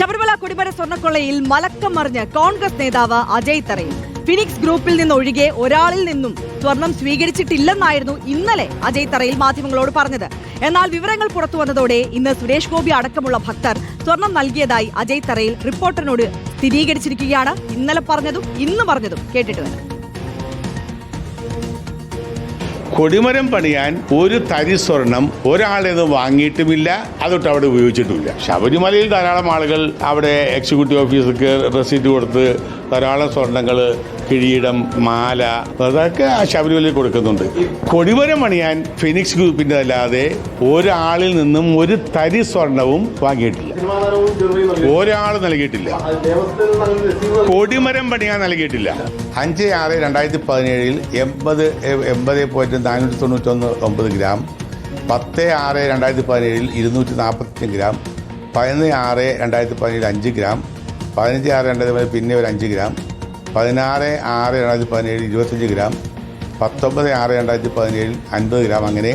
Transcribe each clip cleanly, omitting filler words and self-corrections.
ശബരിമല കൊടിമര സ്വർണ്ണക്കൊള്ളയിൽ മലക്കം മറിഞ്ഞ് കോൺഗ്രസ് നേതാവ് അജയ് തറയിൽ. ഫിനിക്സ് ഗ്രൂപ്പിൽ നിന്നൊഴികെ ഒരാളിൽ നിന്നും സ്വർണം സ്വീകരിച്ചിട്ടില്ലെന്നായിരുന്നു ഇന്നലെ അജയ് തറയിൽ മാധ്യമങ്ങളോട് പറഞ്ഞത്. എന്നാൽ വിവരങ്ങൾ പുറത്തു വന്നതോടെ ഇന്ന് സുരേഷ് ഗോപി അടക്കമുള്ള ഭക്തർ സ്വർണം നൽകിയതായി അജയ് തറയിൽ റിപ്പോർട്ടറിനോട് സ്ഥിരീകരിച്ചിരിക്കുകയാണ്. ഇന്നലെ പറഞ്ഞതും ഇന്ന് പറഞ്ഞതും കേട്ടിട്ട് വരാം. കൊടിമരം പണിയാൻ ഒരു തരി സ്വർണം ഒരാളേത് വാങ്ങിയിട്ടുമില്ല, അതൊട്ട് അവിടെ ഉപയോഗിച്ചിട്ടുമില്ല. ശബരിമലയിൽ ധാരാളം ആളുകൾ അവിടെ എക്സിക്യൂട്ടീവ് ഓഫീസർക്ക് റെസീറ്റ് കൊടുത്ത് ധാരാളം സ്വർണ്ണങ്ങൾ, കിരീടം, മാല, അതൊക്കെ ശബരിമലയിൽ കൊടുക്കുന്നുണ്ട്. കൊടിമരം പണിയാൻ ഫിനിക്സ് ഗ്രൂപ്പിന്റെ അല്ലാതെ ഒരാളിൽ നിന്നും ഒരു തരി സ്വർണവും വാങ്ങിയിട്ടില്ല. ഒരാൾ നൽകിയിട്ടില്ല. കൊടിമരം പണിയാൻ നൽകിയിട്ടില്ല. 5/6/2017 80.491 ഗ്രാം, 10/6/2017 245 ഗ്രാം, 11/6/2017 5 ഗ്രാം, 15/6/2017 പിന്നെ ഒരു 5 ഗ്രാം, 16/6/2017 25 ഗ്രാം, 19/6/2017 50 ഗ്രാം, അങ്ങനെ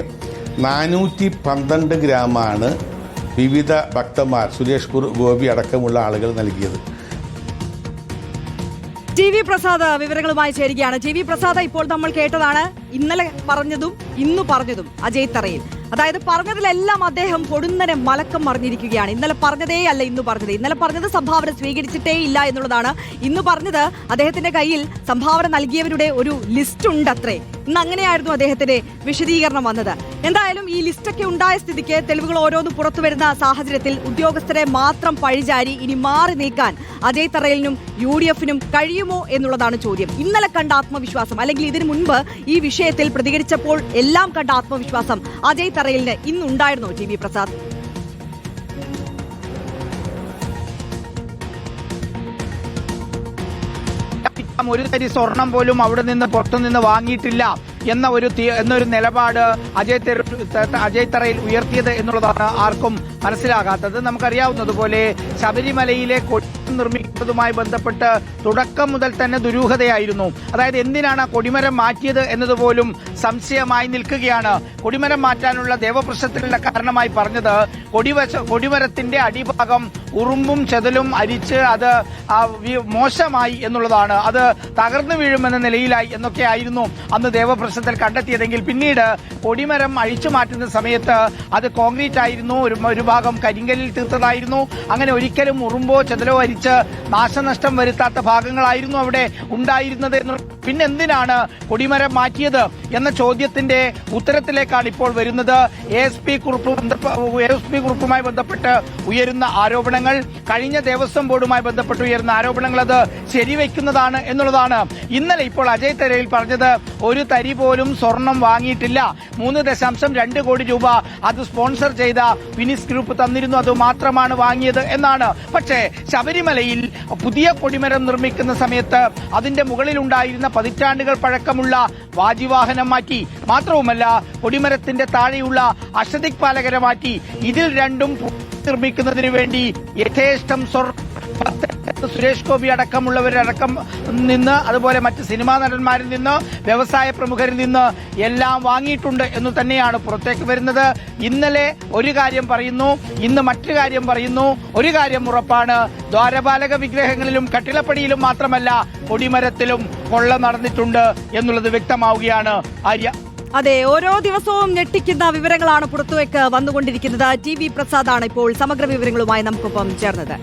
412 ഗ്രാമാണ് വിവിധ ഭക്തന്മാർ സുരേഷ് ഗോപി അടക്കമുള്ള ആളുകൾ നൽകിയത്. ടി വി പ്രസാദ് വിവരങ്ങളുമായി ചേരുകയാണ്. ടി വി പ്രസാദ്, ഇപ്പോൾ നമ്മൾ കേട്ടതാണ് ഇന്നലെ പറഞ്ഞതും ഇന്ന് പറഞ്ഞതും അജയ് തറയിൽ. അതായത് പറഞ്ഞതിലെല്ലാം അദ്ദേഹം പൊടുന്നനെ മലക്കം മറിഞ്ഞിരിക്കുകയാണ്. ഇന്നലെ പറഞ്ഞതേ അല്ല ഇന്ന് പറഞ്ഞത്. ഇന്നലെ പറഞ്ഞത് സംഭാവന സ്വീകരിച്ചിട്ടേ ഇല്ല എന്നുള്ളതാണ്. ഇന്ന് പറഞ്ഞത് അദ്ദേഹത്തിന്റെ കയ്യിൽ സംഭാവന നൽകിയവരുടെ ഒരു ലിസ്റ്റ് ഉണ്ട് അത്രേ. ഇന്ന് അങ്ങനെയായിരുന്നു അദ്ദേഹത്തിന്റെ വിശദീകരണം വന്നത്. എന്തായാലും ഈ ലിസ്റ്റൊക്കെ ഉണ്ടായ സ്ഥിതിക്ക് തെളിവുകൾ ഓരോന്ന് പുറത്തു വരുന്ന സാഹചര്യത്തിൽ ഉദ്യോഗസ്ഥരെ മാത്രം പഴിചാരി ഇനി മാറി നീക്കാൻ അജയ് തറയിലിനും UDF-നും കഴിയുമോ എന്നുള്ളതാണ് ചോദ്യം. ഇന്നലെ കണ്ട ആത്മവിശ്വാസം, അല്ലെങ്കിൽ ഇതിനു മുൻപ് ഈ വിഷയത്തിൽ പ്രതികരിച്ചപ്പോൾ എല്ലാം കണ്ട ആത്മവിശ്വാസം അജയ് തറയിലിന് ഇന്നുണ്ടായിരുന്നോ? T V Prasad. ഒരു തരി സ്വർണം പോലും അവിടെ നിന്ന് പുറത്തുനിന്ന് വാങ്ങിയിട്ടില്ല എന്നൊരു നിലപാട് അജയ് തറയിൽ ഉയർത്തിയത് എന്നുള്ളതാണ് ആർക്കും മനസ്സിലാകാത്തത്. നമുക്കറിയാവുന്നതുപോലെ ശബരിമലയിലെ നിർമ്മിക്കുന്നതുമായി ബന്ധപ്പെട്ട് തുടക്കം മുതൽ തന്നെ ദുരൂഹതയായിരുന്നു. അതായത് എന്തിനാണ് കൊടിമരം മാറ്റിയത് എന്നതുപോലും സംശയമായി നിൽക്കുകയാണ്. കൊടിമരം മാറ്റാനുള്ള ദേവപ്രശ്നത്തിനുള്ള കാരണമായി പറഞ്ഞത് കൊടിമരത്തിന്റെ അടിഭാഗം ഉറുമ്പും ചെതലും അരിച്ച് അത് മോശമായി എന്നുള്ളതാണ്. അത് തകർന്നു വീഴുമെന്ന നിലയിലായി എന്നൊക്കെയായിരുന്നു അന്ന് ദേവപ്രശ്നത്തിൽ കണ്ടെത്തിയതെങ്കിൽ പിന്നീട് കൊടിമരം അഴിച്ചു മാറ്റുന്ന സമയത്ത് അത് കോൺക്രീറ്റ് ആയിരുന്നു, ഒരു ഭാഗം കരിങ്കല്ലിൽ തീർത്തതായിരുന്നു. അങ്ങനെ ഒരിക്കലും ഉറുമ്പോ ചെതലോ അരിച്ച് നാശനഷ്ടം വരുത്താത്ത ഭാഗങ്ങളായിരുന്നു അവിടെ ഉണ്ടായിരുന്നത്. പിന്നെന്തിനാണ് കൊടിമരം മാറ്റിയത് എന്ന ചോദ്യത്തിന്റെ ഉത്തരത്തിലേക്കാണ് ഇപ്പോൾ വരുന്നത്. ASP കുറിപ്പുമായി ബന്ധപ്പെട്ട് ഉയരുന്ന ആരോപണങ്ങൾ, കഴിഞ്ഞ ദേവസ്വം ബോർഡുമായി ബന്ധപ്പെട്ട് ഉയരുന്ന ആരോപണങ്ങൾ അത് ശരിവെക്കുന്നതാണ് എന്നുള്ളതാണ്. ഇന്നലെ ഇപ്പോൾ അജയ് തറയിൽ പറഞ്ഞത് ഒരു തരി പോലും സ്വർണം വാങ്ങിയിട്ടില്ല. 3.2 കോടി രൂപ അത് സ്പോൺസർ ചെയ്ത ഫിനിക്സ് ഗ്രൂപ്പ് തന്നിരുന്നു, അത് മാത്രമാണ് വാങ്ങിയത് എന്നാണ്. പക്ഷേ ശബരിമലയിൽ പുതിയ കൊടിമരം നിർമ്മിക്കുന്ന സമയത്ത് അതിന്റെ മുകളിലുണ്ടായിരുന്ന പതിറ്റാണ്ടുകൾ പഴക്കമുള്ള വാജിവാഹനം മാറ്റി. മാത്രവുമല്ല, കൊടിമരത്തിന്റെ താഴെയുള്ള അഷ്ടദിക് പാലകരെ മാറ്റി. ഇതിൽ രണ്ടും നിർമ്മിക്കുന്നതിന് വേണ്ടി യഥേഷ്ടം സുരേഷ് ഗോപി അടക്കമുള്ളവരടക്കം നിന്ന്, അതുപോലെ മറ്റ് സിനിമാ നടന്മാരിൽ നിന്ന്, വ്യവസായ പ്രമുഖരിൽ നിന്ന് എല്ലാം വാങ്ങിയിട്ടുണ്ട് എന്ന് തന്നെയാണ് പുറത്തേക്ക് വരുന്നത്. ഇന്നലെ ഒരു കാര്യം പറയുന്നു, ഇന്ന് മറ്റു കാര്യം പറയുന്നു. ഒരു കാര്യം ഉറപ്പാണ്, ദ്വാരപാലക വിഗ്രഹങ്ങളിലും കട്ടിളപ്പടിയിലും മാത്രമല്ല കൊടിമരത്തിലും കൊള്ള നടന്നിട്ടുണ്ട് എന്നുള്ളത് വ്യക്തമാവുകയാണ്. ആര്യ, അതെ, ഓരോ ദിവസവും ഞെട്ടിക്കുന്ന വിവരങ്ങളാണ് പുറത്തുവെക്ക് വന്നുകൊണ്ടിരിക്കുന്നത്. ടി വി പ്രസാദാണ് ഇപ്പോൾ സമഗ്ര വിവരങ്ങളുമായി നമുക്കൊപ്പം ചേർന്നത്.